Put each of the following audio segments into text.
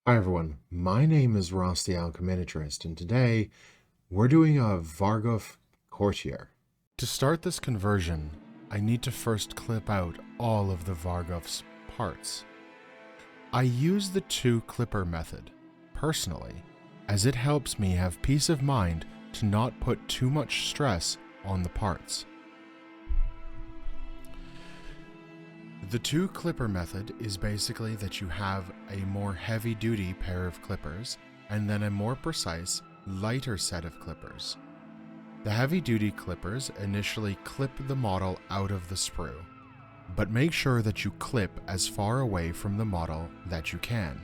Hi everyone, my name is Ross the Alcheminiaturist, and today we're doing a Vargoff Courtier. To start this conversion, I need to first clip out all of the Vargoff's parts. I use the two clipper method, personally, as it helps me have peace of mind to not put too much stress on the parts. The two clipper method is basically that you have a more heavy-duty pair of clippers and then a more precise, lighter set of clippers. The heavy-duty clippers initially clip the model out of the sprue, but make sure that you clip as far away from the model that you can.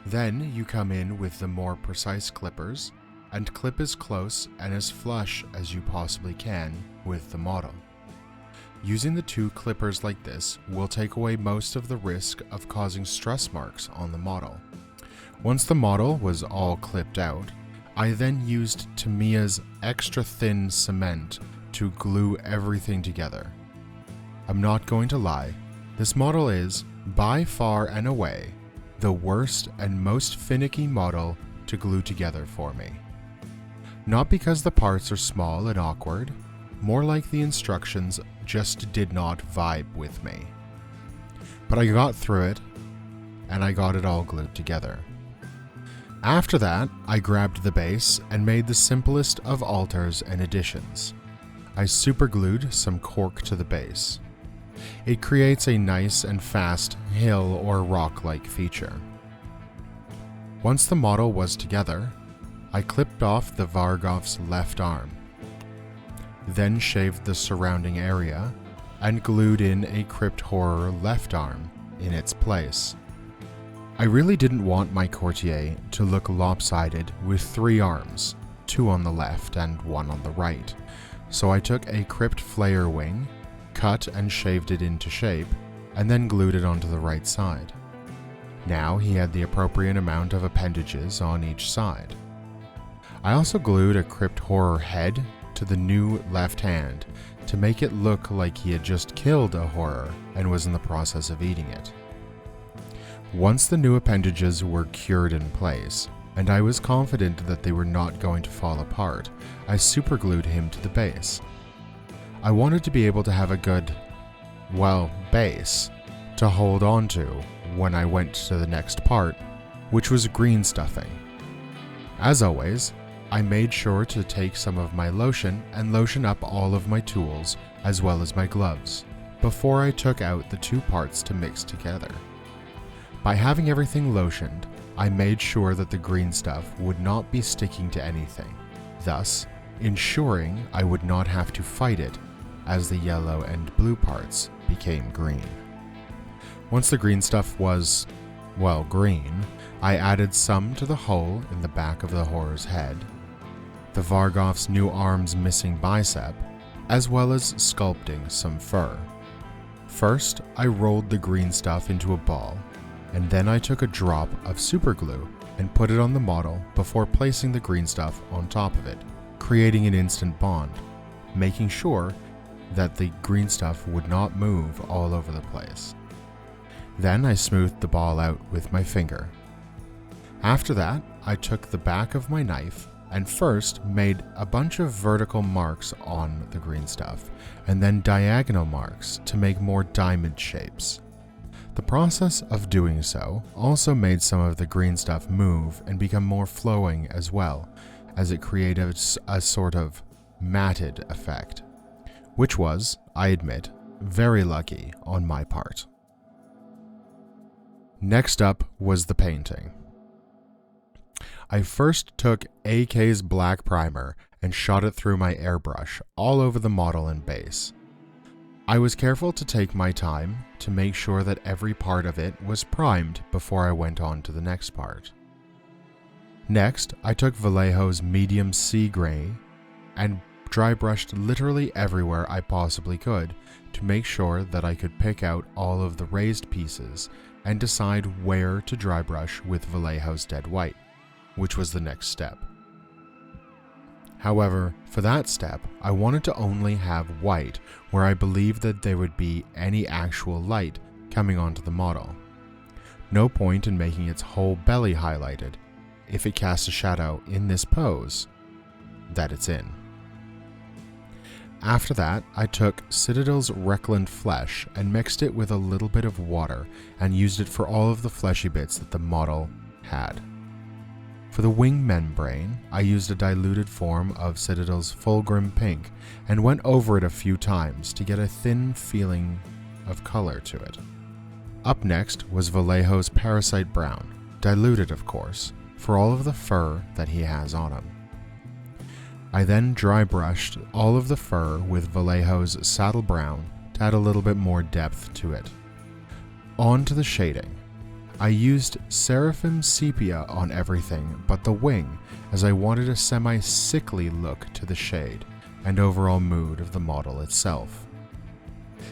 Then you come in with the more precise clippers and clip as close and as flush as you possibly can with the model. Using the two clippers like this will take away most of the risk of causing stress marks on the model. Once the model was all clipped out, I then used Tamiya's extra thin cement to glue everything together. I'm not going to lie, this model is, by far and away, the worst and most finicky model to glue together for me. Not because the parts are small and awkward, more like the instructions just did not vibe with me. But I got through it, and I got it all glued together. After that, I grabbed the base and made the simplest of alters and additions. I superglued some cork to the base. It creates a nice and fast hill or rock-like feature. Once the model was together, I clipped off the Vargoff's left arm, then shaved the surrounding area, and glued in a Crypt Horror left arm in its place. I really didn't want my Courtier to look lopsided with three arms, two on the left and one on the right, so I took a Crypt Flayer wing, cut and shaved it into shape, and then glued it onto the right side. Now he had the appropriate amount of appendages on each side. I also glued a Crypt Horror head to the new left hand to make it look like he had just killed a horror and was in the process of eating it. Once the new appendages were cured in place, and I was confident that they were not going to fall apart, I superglued him to the base. I wanted to be able to have a good, base to hold on to when I went to the next part, which was green stuffing. As always, I made sure to take some of my lotion and lotion up all of my tools as well as my gloves before I took out the two parts to mix together. By having everything lotioned, I made sure that the green stuff would not be sticking to anything, thus ensuring I would not have to fight it as the yellow and blue parts became green. Once the green stuff was, green, I added some to the hole in the back of the horror's head, the Vargoff's new arm's missing bicep, as well as sculpting some fur. First, I rolled the green stuff into a ball, and then I took a drop of superglue and put it on the model before placing the green stuff on top of it, creating an instant bond, making sure that the green stuff would not move all over the place. Then I smoothed the ball out with my finger. After that, I took the back of my knife and first made a bunch of vertical marks on the green stuff, and then diagonal marks to make more diamond shapes. The process of doing so also made some of the green stuff move and become more flowing as well, as it created a sort of matted effect, which was, I admit, very lucky on my part. Next up was the painting. I first took AK's black primer and shot it through my airbrush all over the model and base. I was careful to take my time to make sure that every part of it was primed before I went on to the next part. Next, I took Vellejo's medium sea gray and dry brushed literally everywhere I possibly could to make sure that I could pick out all of the raised pieces and decide where to dry brush with Vellejo's dead white, which was the next step. However, for that step, I wanted to only have white where I believed that there would be any actual light coming onto the model. No point in making its whole belly highlighted if it casts a shadow in this pose that it's in. After that, I took Citadel's rekland flesh and mixed it with a little bit of water and used it for all of the fleshy bits that the model had. For the wing membrane, I used a diluted form of Citadel's fulgrim pink and went over it a few times to get a thin feeling of color to it. Up next was Vellejo's parasite brown, diluted of course, for all of the fur that he has on him. I then dry brushed all of the fur with Vellejo's saddle brown to add a little bit more depth to it. On to the shading. I used Seraphim sepia on everything but the wing, as I wanted a semi-sickly look to the shade and overall mood of the model itself.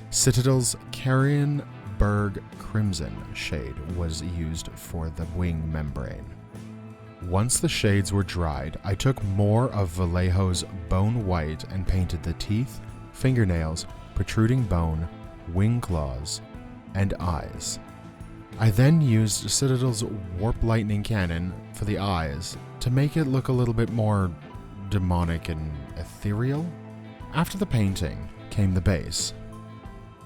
Citadel's carronburg crimson shade was used for the wing membrane. Once the shades were dried, I took more of Vellejo's bone white and painted the teeth, fingernails, protruding bone, wing claws, and eyes. I then used Citadel's warp lightning cannon for the eyes to make it look a little bit more demonic and ethereal. After the painting came the base.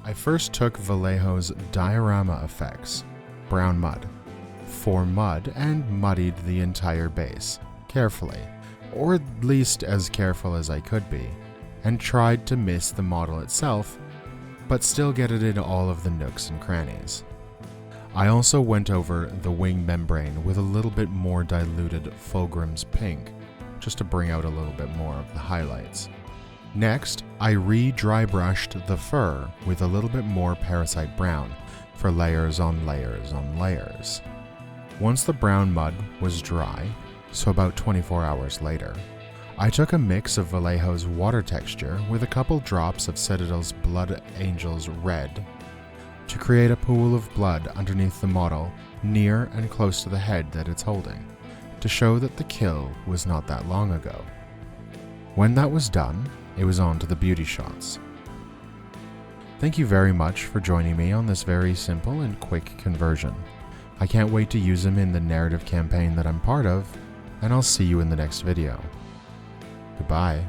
I first took Vellejo's diorama effects, brown mud, for mud and muddied the entire base, carefully, or at least as careful as I could be, and tried to miss the model itself, but still get it in all of the nooks and crannies. I also went over the wing membrane with a little bit more diluted fulgrim's pink, just to bring out a little bit more of the highlights. Next, I re-dry brushed the fur with a little bit more parasite brown for layers on layers on layers. Once the brown mud was dry, so about 24 hours later, I took a mix of Vellejo's water texture with a couple drops of Citadel's Blood Angel's red to create a pool of blood underneath the model near and close to the head that it's holding, to show that the kill was not that long ago. When that was done, it was on to the beauty shots. Thank you very much for joining me on this very simple and quick conversion. I can't wait to use them in the narrative campaign that I'm part of, and I'll see you in the next video. Goodbye.